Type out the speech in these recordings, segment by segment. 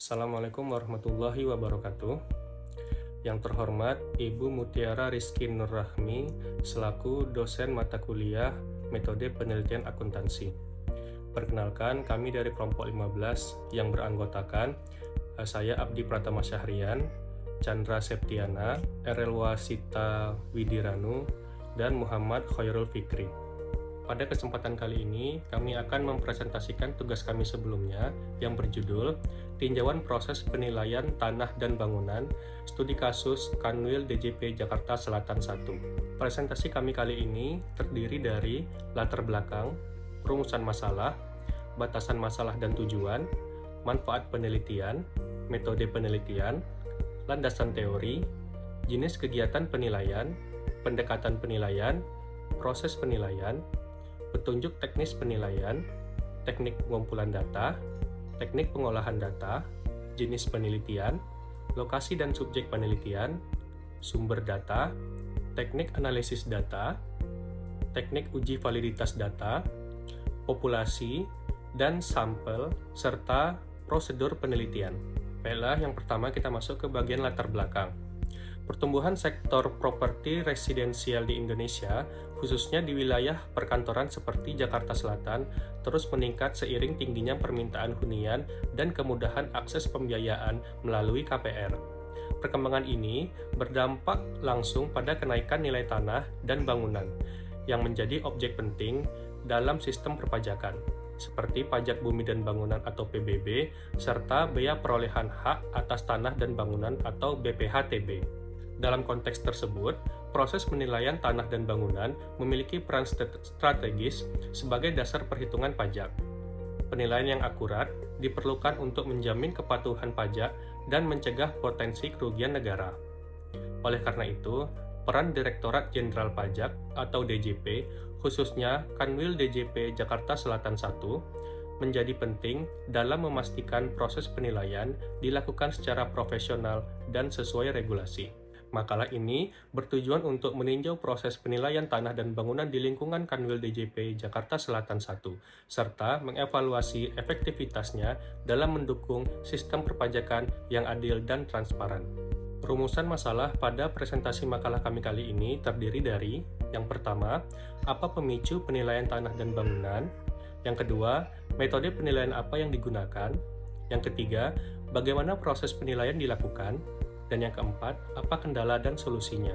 Assalamualaikum warahmatullahi wabarakatuh. Yang terhormat Ibu Mutiara Rizky Nurrahmi selaku dosen mata kuliah Metode Penelitian Akuntansi. Perkenalkan, kami dari kelompok 15 yang beranggotakan saya Abdi Pratama Syahrian, Chandra Septiana, Erel Wasita Widiranu, dan Muhammad Khairul Fikri. Pada kesempatan kali ini, kami akan mempresentasikan tugas kami sebelumnya yang berjudul Tinjauan Proses Penilaian Tanah dan Bangunan, Studi Kasus Kanwil DJP Jakarta Selatan 1. Presentasi kami kali ini terdiri dari latar belakang, rumusan masalah, batasan masalah dan tujuan, manfaat penelitian, metode penelitian, landasan teori, jenis kegiatan penilaian, pendekatan penilaian, proses penilaian, petunjuk teknis penilaian, teknik pengumpulan data, teknik pengolahan data, jenis penelitian, lokasi dan subjek penelitian, sumber data, teknik analisis data, teknik uji validitas data, populasi, dan sampel, serta prosedur penelitian. Baiklah, yang pertama kita masuk ke bagian latar belakang. Pertumbuhan sektor properti residensial di Indonesia, khususnya di wilayah perkantoran seperti Jakarta Selatan, terus meningkat seiring tingginya permintaan hunian dan kemudahan akses pembiayaan melalui KPR. Perkembangan ini berdampak langsung pada kenaikan nilai tanah dan bangunan, yang menjadi objek penting dalam sistem perpajakan, seperti pajak bumi dan bangunan atau PBB, serta bea perolehan hak atas tanah dan bangunan atau BPHTB. Dalam konteks tersebut, proses penilaian tanah dan bangunan memiliki peran strategis sebagai dasar perhitungan pajak. Penilaian yang akurat diperlukan untuk menjamin kepatuhan pajak dan mencegah potensi kerugian negara. Oleh karena itu, peran Direktorat Jenderal Pajak atau DJP, khususnya Kanwil DJP Jakarta Selatan 1, menjadi penting dalam memastikan proses penilaian dilakukan secara profesional dan sesuai regulasi. Makalah ini bertujuan untuk meninjau proses penilaian tanah dan bangunan di lingkungan Kanwil DJP Jakarta Selatan 1, serta mengevaluasi efektivitasnya dalam mendukung sistem perpajakan yang adil dan transparan. Rumusan masalah pada presentasi makalah kami kali ini terdiri dari: yang pertama, apa pemicu penilaian tanah dan bangunan; yang kedua, metode penilaian apa yang digunakan; yang ketiga, bagaimana proses penilaian dilakukan; dan yang keempat, apa kendala dan solusinya.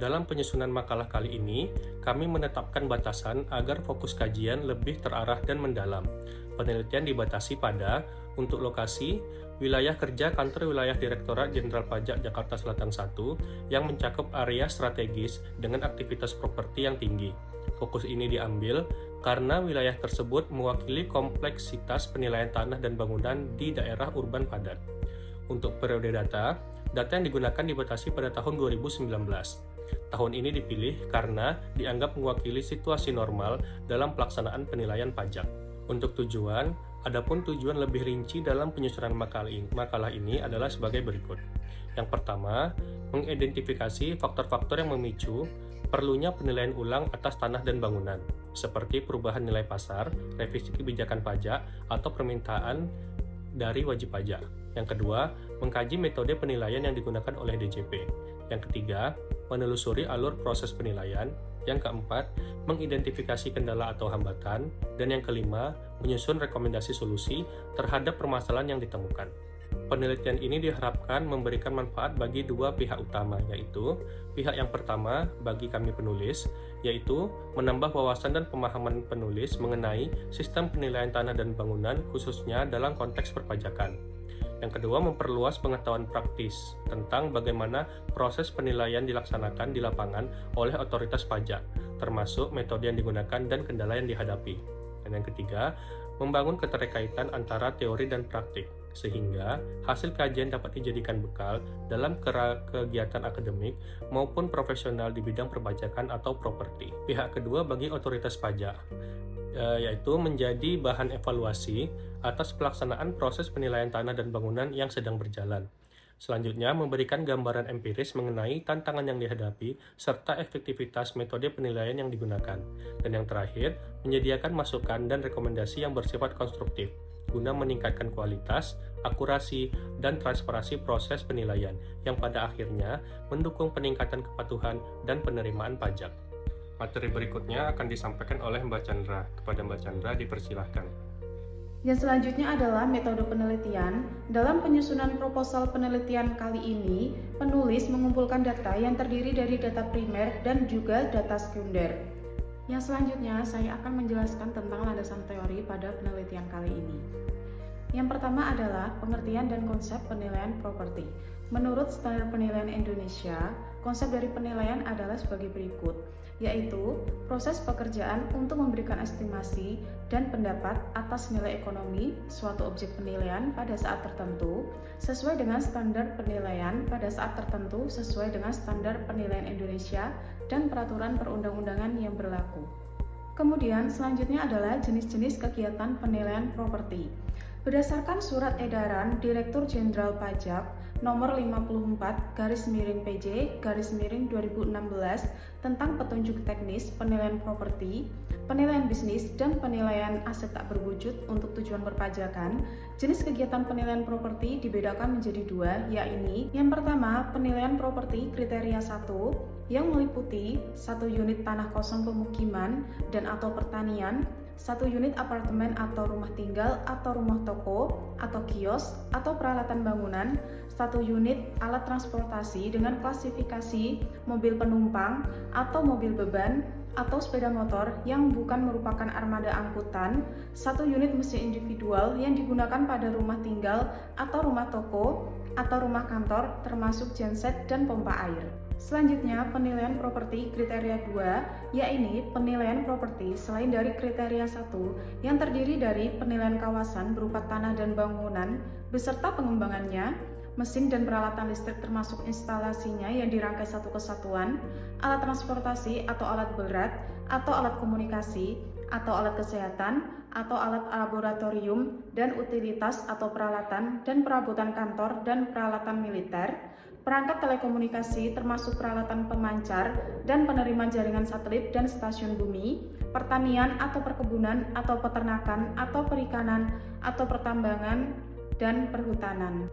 Dalam penyusunan makalah kali ini, kami menetapkan batasan agar fokus kajian lebih terarah dan mendalam. Penelitian dibatasi pada: untuk lokasi, wilayah kerja kantor wilayah Direktorat Jenderal Pajak Jakarta Selatan 1 yang mencakup area strategis dengan aktivitas properti yang tinggi. Fokus ini diambil karena wilayah tersebut mewakili kompleksitas penilaian tanah dan bangunan di daerah urban padat. Untuk periode data yang digunakan dibatasi pada tahun 2019. Tahun ini dipilih karena dianggap mewakili situasi normal dalam pelaksanaan penilaian pajak. Untuk tujuan, adapun tujuan lebih rinci dalam penyusunan makalah ini adalah sebagai berikut. Yang pertama, mengidentifikasi faktor-faktor yang memicu perlunya penilaian ulang atas tanah dan bangunan, seperti perubahan nilai pasar, revisi kebijakan pajak, atau permintaan dari wajib pajak. Yang kedua, mengkaji metode penilaian yang digunakan oleh DJP. Yang ketiga, menelusuri alur proses penilaian. Yang keempat, mengidentifikasi kendala atau hambatan. Dan yang kelima, menyusun rekomendasi solusi terhadap permasalahan yang ditemukan. Penelitian ini diharapkan memberikan manfaat bagi dua pihak utama, yaitu pihak yang pertama bagi kami penulis, yaitu menambah wawasan dan pemahaman penulis mengenai sistem penilaian tanah dan bangunan khususnya dalam konteks perpajakan. Yang kedua, memperluas pengetahuan praktis tentang bagaimana proses penilaian dilaksanakan di lapangan oleh otoritas pajak, termasuk metode yang digunakan dan kendala yang dihadapi. Dan yang ketiga, membangun keterkaitan antara teori dan praktik, sehingga hasil kajian dapat dijadikan bekal dalam kegiatan akademik maupun profesional di bidang perpajakan atau properti. Pihak kedua bagi otoritas pajak, yaitu menjadi bahan evaluasi atas pelaksanaan proses penilaian tanah dan bangunan yang sedang berjalan. Selanjutnya, memberikan gambaran empiris mengenai tantangan yang dihadapi serta efektivitas metode penilaian yang digunakan. Dan yang terakhir, menyediakan masukan dan rekomendasi yang bersifat konstruktif guna meningkatkan kualitas, akurasi, dan transparansi proses penilaian, yang pada akhirnya mendukung peningkatan kepatuhan dan penerimaan pajak. Materi berikutnya akan disampaikan oleh Mbak Chandra. Kepada Mbak Chandra dipersilahkan. Yang selanjutnya adalah metode penelitian. Dalam penyusunan proposal penelitian kali ini, penulis mengumpulkan data yang terdiri dari data primer dan juga data sekunder. Yang selanjutnya, saya akan menjelaskan tentang landasan teori pada penelitian kali ini. Yang pertama adalah pengertian dan konsep penilaian properti. Menurut Standar Penilaian Indonesia, konsep dari penilaian adalah sebagai berikut, yaitu proses pekerjaan untuk memberikan estimasi dan pendapat atas nilai ekonomi suatu objek penilaian pada saat tertentu sesuai dengan standar penilaian pada saat tertentu sesuai dengan Standar Penilaian Indonesia dan peraturan perundang-undangan yang berlaku. Kemudian selanjutnya adalah jenis-jenis kegiatan penilaian properti. Berdasarkan Surat Edaran Direktur Jenderal Pajak Nomor 54/PJ/2016 tentang petunjuk teknis penilaian properti, penilaian bisnis, dan penilaian aset tak berwujud untuk tujuan perpajakan, jenis kegiatan penilaian properti dibedakan menjadi dua, yakni yang pertama, penilaian properti kriteria 1 yang meliputi 1 unit tanah kosong pemukiman dan atau pertanian, 1 unit apartemen atau rumah tinggal atau rumah toko atau kios atau peralatan bangunan, 1 unit alat transportasi dengan klasifikasi mobil penumpang atau mobil beban atau sepeda motor yang bukan merupakan armada angkutan, 1 unit mesin individual yang digunakan pada rumah tinggal atau rumah toko atau rumah kantor termasuk genset dan pompa air. Selanjutnya, penilaian properti kriteria 2, yaitu penilaian properti selain dari kriteria 1 yang terdiri dari penilaian kawasan berupa tanah dan bangunan beserta pengembangannya, mesin dan peralatan listrik termasuk instalasinya yang dirangkai satu kesatuan, alat transportasi atau alat berat, atau alat komunikasi, atau alat kesehatan, atau alat laboratorium dan utilitas atau peralatan dan perabotan kantor dan peralatan militer, perangkat telekomunikasi termasuk peralatan pemancar dan penerima jaringan satelit dan stasiun bumi, pertanian atau perkebunan atau peternakan atau perikanan atau pertambangan dan perhutanan.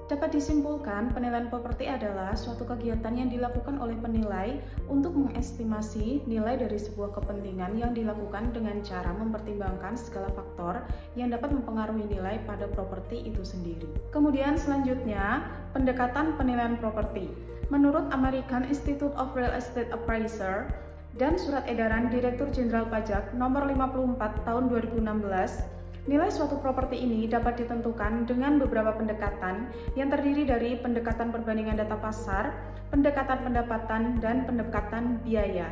Dapat disimpulkan, penilaian properti adalah suatu kegiatan yang dilakukan oleh penilai untuk mengestimasi nilai dari sebuah kepentingan yang dilakukan dengan cara mempertimbangkan segala faktor yang dapat mempengaruhi nilai pada properti itu sendiri. Kemudian selanjutnya, pendekatan penilaian properti. Menurut American Institute of Real Estate Appraiser dan Surat Edaran Direktur Jenderal Pajak Nomor 54 Tahun 2016, nilai suatu properti ini dapat ditentukan dengan beberapa pendekatan yang terdiri dari pendekatan perbandingan data pasar, pendekatan pendapatan, dan pendekatan biaya.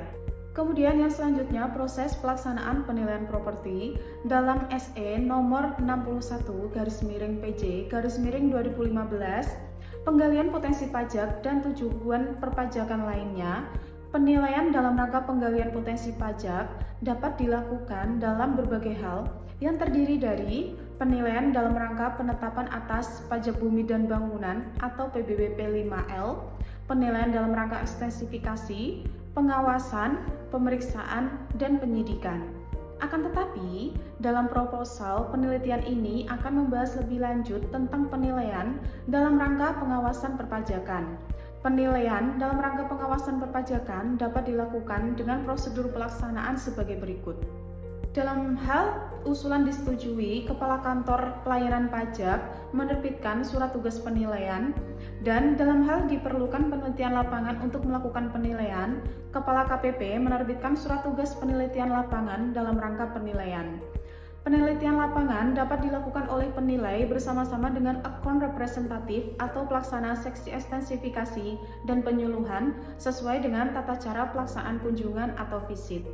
Kemudian yang selanjutnya, proses pelaksanaan penilaian properti dalam SE nomor 61/PJ/2015, penggalian potensi pajak dan tujuan perpajakan lainnya. Penilaian dalam rangka penggalian potensi pajak dapat dilakukan dalam berbagai hal yang terdiri dari penilaian dalam rangka penetapan atas pajak bumi dan bangunan atau PBBP 5L, penilaian dalam rangka ekstensifikasi, pengawasan, pemeriksaan, dan penyidikan. Akan tetapi, dalam proposal penelitian ini akan membahas lebih lanjut tentang penilaian dalam rangka pengawasan perpajakan. Penilaian dalam rangka pengawasan perpajakan dapat dilakukan dengan prosedur pelaksanaan sebagai berikut. Dalam hal usulan disetujui, Kepala Kantor Pelayanan Pajak menerbitkan surat tugas penilaian, dan dalam hal diperlukan penelitian lapangan untuk melakukan penilaian, Kepala KPP menerbitkan surat tugas penelitian lapangan dalam rangka penilaian. Penelitian lapangan dapat dilakukan oleh penilai bersama-sama dengan akun representatif atau pelaksana seksi ekstensifikasi dan penyuluhan sesuai dengan tata cara pelaksanaan kunjungan atau visit.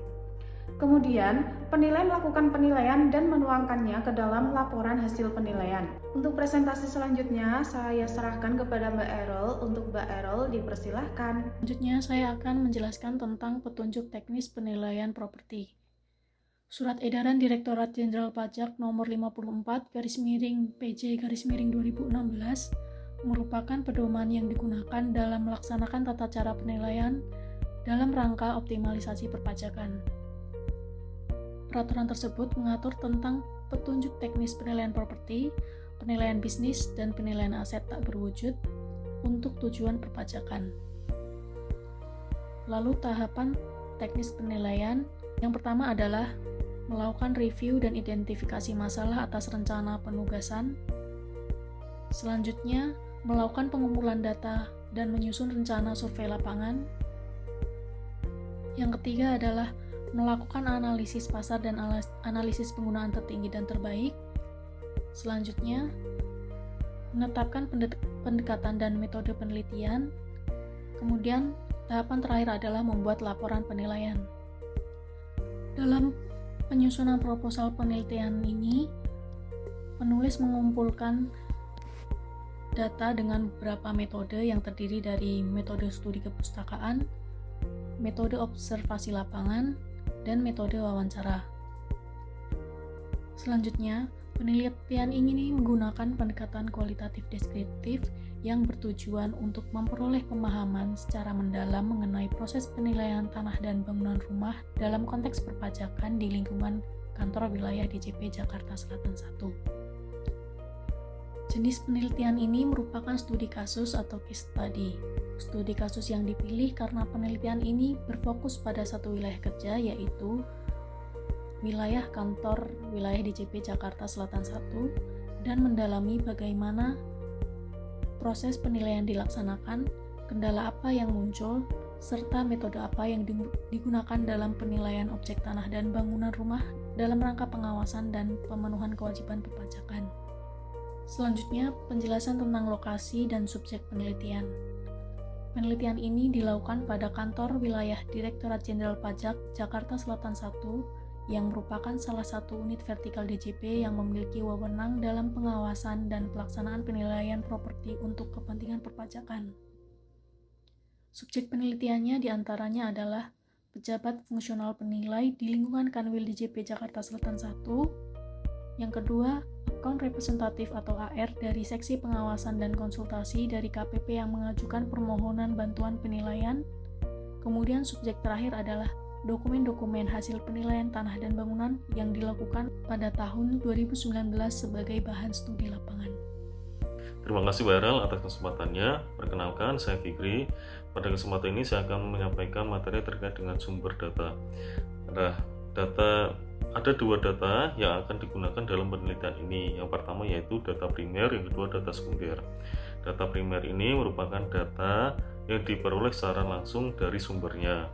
Kemudian, penilai melakukan penilaian dan menuangkannya ke dalam laporan hasil penilaian. Untuk presentasi selanjutnya, saya serahkan kepada Mbak Errol. Untuk Mbak Errol, dipersilahkan. Selanjutnya, saya akan menjelaskan tentang petunjuk teknis penilaian properti. Surat Edaran Direktorat Jenderal Pajak Nomor 54/PJ/2016 merupakan pedoman yang digunakan dalam melaksanakan tata cara penilaian dalam rangka optimalisasi perpajakan. Peraturan tersebut mengatur tentang petunjuk teknis penilaian properti, penilaian bisnis, dan penilaian aset tak berwujud untuk tujuan perpajakan. Lalu tahapan teknis penilaian yang pertama adalah melakukan review dan identifikasi masalah atas rencana penugasan. Selanjutnya, melakukan pengumpulan data dan menyusun rencana survei lapangan. Yang ketiga adalah melakukan analisis pasar dan analisis penggunaan tertinggi dan terbaik. Selanjutnya, menetapkan pendekatan dan metode penelitian. Kemudian, tahapan terakhir adalah membuat laporan penilaian. Dalam penyusunan proposal penelitian ini, penulis mengumpulkan data dengan beberapa metode yang terdiri dari metode studi kepustakaan, metode observasi lapangan, dan metode wawancara. Selanjutnya, penelitian ini menggunakan pendekatan kualitatif deskriptif yang bertujuan untuk memperoleh pemahaman secara mendalam mengenai proses penilaian tanah dan bangunan rumah dalam konteks perpajakan di lingkungan kantor wilayah DJP Jakarta Selatan 1. Jenis penelitian ini merupakan studi kasus atau case study. Studi kasus yang dipilih karena penelitian ini berfokus pada satu wilayah kerja, yaitu wilayah kantor wilayah DJP Jakarta Selatan 1, dan mendalami bagaimana proses penilaian dilaksanakan, kendala apa yang muncul, serta metode apa yang digunakan dalam penilaian objek tanah dan bangunan rumah dalam rangka pengawasan dan pemenuhan kewajiban perpajakan. Selanjutnya, penjelasan tentang lokasi dan subjek penelitian. Penelitian ini dilakukan pada kantor wilayah Direktorat Jenderal Pajak Jakarta Selatan 1 yang merupakan salah satu unit vertikal DJP yang memiliki wewenang dalam pengawasan dan pelaksanaan penilaian properti untuk kepentingan perpajakan. Subjek penelitiannya diantaranya adalah pejabat fungsional penilai di lingkungan Kanwil DJP Jakarta Selatan 1. Yang kedua, akun representatif atau AR dari seksi pengawasan dan konsultasi dari KPP yang mengajukan permohonan bantuan penilaian. Kemudian subjek terakhir adalah dokumen-dokumen hasil penilaian tanah dan bangunan yang dilakukan pada tahun 2019 sebagai bahan studi lapangan. Terima kasih Baral atas kesempatannya. Perkenalkan, saya Fikri. Pada kesempatan ini saya akan menyampaikan materi terkait dengan sumber data. Nah, ada dua data yang akan digunakan dalam penelitian ini. Yang pertama yaitu data primer, yang kedua data sekunder. Data primer ini merupakan data yang diperoleh secara langsung dari sumbernya.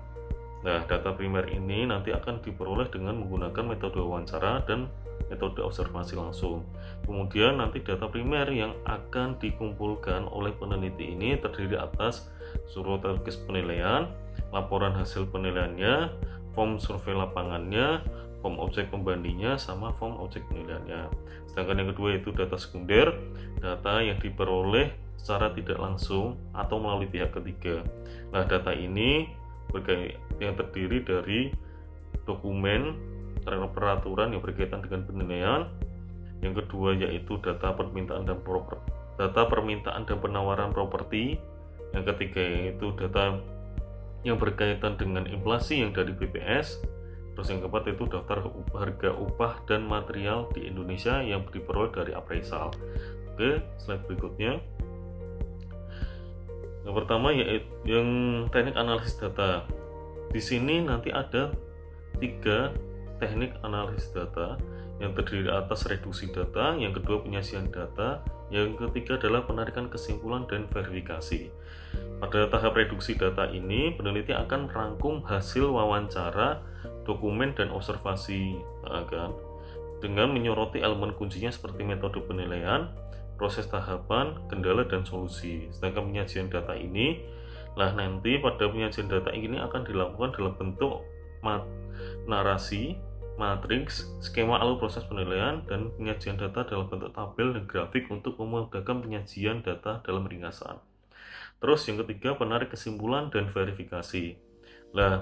Nah, data primer ini nanti akan diperoleh dengan menggunakan metode wawancara dan metode observasi langsung. Kemudian nanti data primer yang akan dikumpulkan oleh peneliti ini terdiri atas surat tertulis penilaian, laporan hasil penilaiannya, form survei lapangannya, form objek pembandingnya, sama form objek penilaiannya. Sedangkan yang kedua itu data sekunder, data yang diperoleh secara tidak langsung atau melalui pihak ketiga. Nah, data ini yang terdiri dari dokumen peraturan yang berkaitan dengan penilaian. Yang kedua yaitu data permintaan dan penawaran properti. Yang ketiga yaitu data yang berkaitan dengan inflasi yang dari BPS. Terus yang keempat itu daftar harga upah dan material di Indonesia yang diperoleh dari appraisal. Oke, slide berikutnya. Yang pertama yaitu yang teknik analisis data. Di sini nanti ada 3 teknik analisis data. Yang terdiri atas reduksi data, yang kedua penyajian data, yang ketiga adalah penarikan kesimpulan dan verifikasi. Pada tahap reduksi data ini, peneliti akan merangkum hasil wawancara, dokumen, dan observasi dengan menyoroti elemen kuncinya seperti metode penilaian, proses tahapan, kendala, dan solusi. Sedangkan penyajian data ini, nanti pada penyajian data ini akan dilakukan dalam bentuk narasi, matriks, skema alur proses penilaian, dan penyajian data dalam bentuk tabel dan grafik untuk memudahkan penyajian data dalam ringkasan. Terus yang ketiga, penarik kesimpulan dan verifikasi.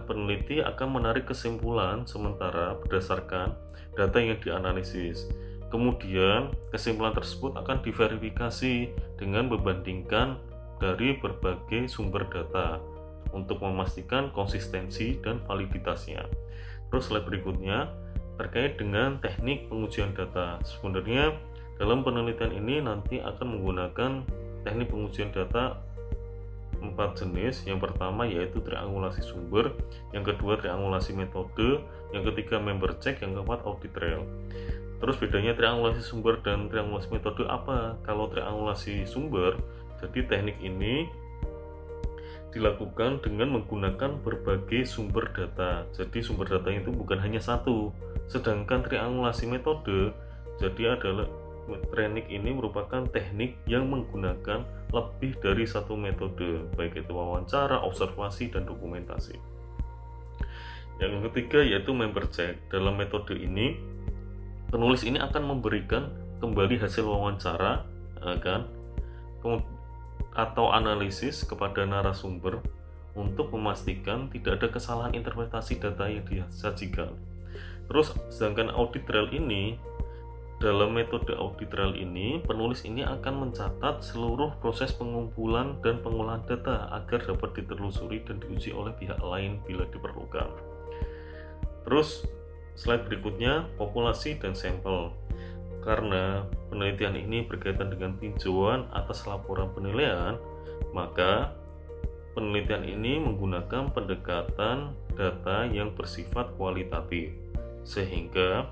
Peneliti akan menarik kesimpulan sementara berdasarkan data yang dianalisis. Kemudian, kesimpulan tersebut akan diverifikasi dengan membandingkan dari berbagai sumber data untuk memastikan konsistensi dan validitasnya. Terus slide berikutnya terkait dengan teknik pengujian data. Sebenarnya Dalam penelitian ini nanti akan menggunakan teknik pengujian data 4 jenis. Yang pertama yaitu triangulasi sumber, yang kedua triangulasi metode, yang ketiga member check, yang keempat audit trail. Terus bedanya triangulasi sumber dan triangulasi metode apa? Kalau triangulasi sumber, jadi teknik ini dilakukan dengan menggunakan berbagai sumber data. Jadi sumber data itu bukan hanya satu. Sedangkan triangulasi metode, jadi adalah teknik ini merupakan teknik yang menggunakan lebih dari satu metode, baik itu wawancara, observasi, dan dokumentasi. Yang ketiga yaitu member check. Dalam metode ini, penulis ini akan memberikan kembali hasil wawancara atau analisis kepada narasumber untuk memastikan tidak ada kesalahan interpretasi data yang disajikan. Terus sedangkan audit trail ini, dalam metode audit trail ini, penulis ini akan mencatat seluruh proses pengumpulan dan pengolahan data agar dapat ditelusuri dan diuji oleh pihak lain bila diperlukan. Terus slide berikutnya, populasi dan sampel. Karena penelitian ini berkaitan dengan tinjauan atas laporan penilaian, maka penelitian ini menggunakan pendekatan data yang bersifat kualitatif, sehingga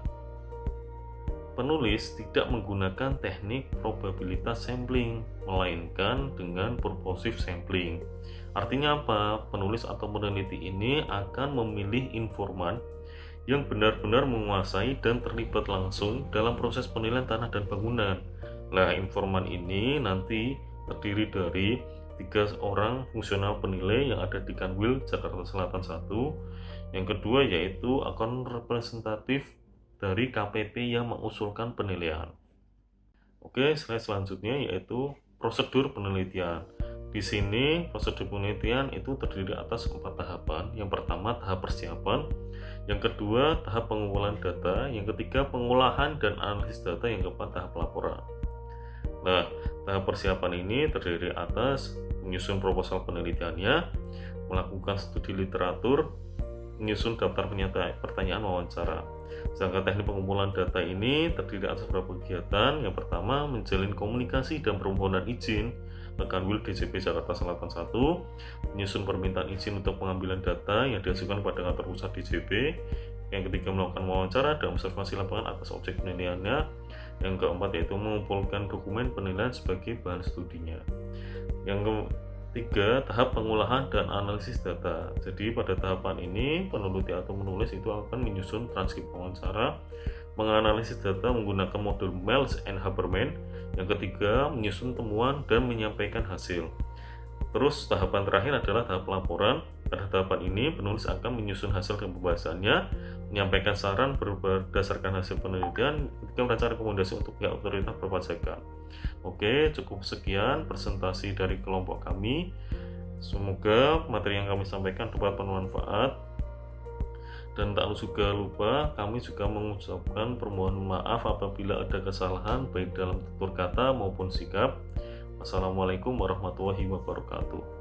penulis tidak menggunakan teknik probabilitas sampling, melainkan dengan purposive sampling. Artinya apa? Penulis atau peneliti ini akan memilih informan yang benar-benar menguasai dan terlibat langsung dalam proses penilaian tanah dan bangunan. Nah, informan ini nanti terdiri dari 3 orang fungsional penilai yang ada di Kanwil Jakarta Selatan 1. Yang kedua yaitu akun representatif dari KPP yang mengusulkan penilaian. Oke, slide selanjutnya yaitu prosedur penelitian. Di sini prosedur penelitian itu terdiri atas 4 tahapan. Yang pertama tahap persiapan, yang kedua tahap pengumpulan data, yang ketiga pengolahan dan analisis data, yang keempat tahap pelaporan. Nah, tahap persiapan ini terdiri atas menyusun proposal penelitiannya, melakukan studi literatur, menyusun daftar pertanyaan wawancara. Sedangkan teknik pengumpulan data ini terdiri atas beberapa kegiatan. Yang pertama, menjalin komunikasi dan permohonan izin ke Kanwil DJP Jakarta Selatan 1, menyusun permintaan izin untuk pengambilan data yang diajukan pada kantor pusat DJP. Yang ketiga, melakukan wawancara dan observasi lapangan atas objek penilaiannya. Yang keempat yaitu mengumpulkan dokumen penilaian sebagai bahan studinya. Yang ketiga, tahap pengolahan dan analisis data. Jadi pada tahapan ini peneliti atau menulis itu akan menyusun transkrip wawancara, menganalisis data menggunakan modul Miles and Haberman. Yang ketiga, menyusun temuan dan menyampaikan hasil. Terus tahapan terakhir adalah tahap laporan. Pada tahapan ini penulis akan menyusun hasil dan pembahasannya, menyampaikan saran berdasarkan hasil penelitian, ketika merancang rekomendasi untuk pihak otoritas perpajakan. Oke, cukup sekian presentasi dari kelompok kami. Semoga materi yang kami sampaikan dapat bermanfaat. Dan tak juga lupa, kami juga mengucapkan permohonan maaf apabila ada kesalahan baik dalam tutur kata maupun sikap. Wassalamualaikum warahmatullahi wabarakatuh.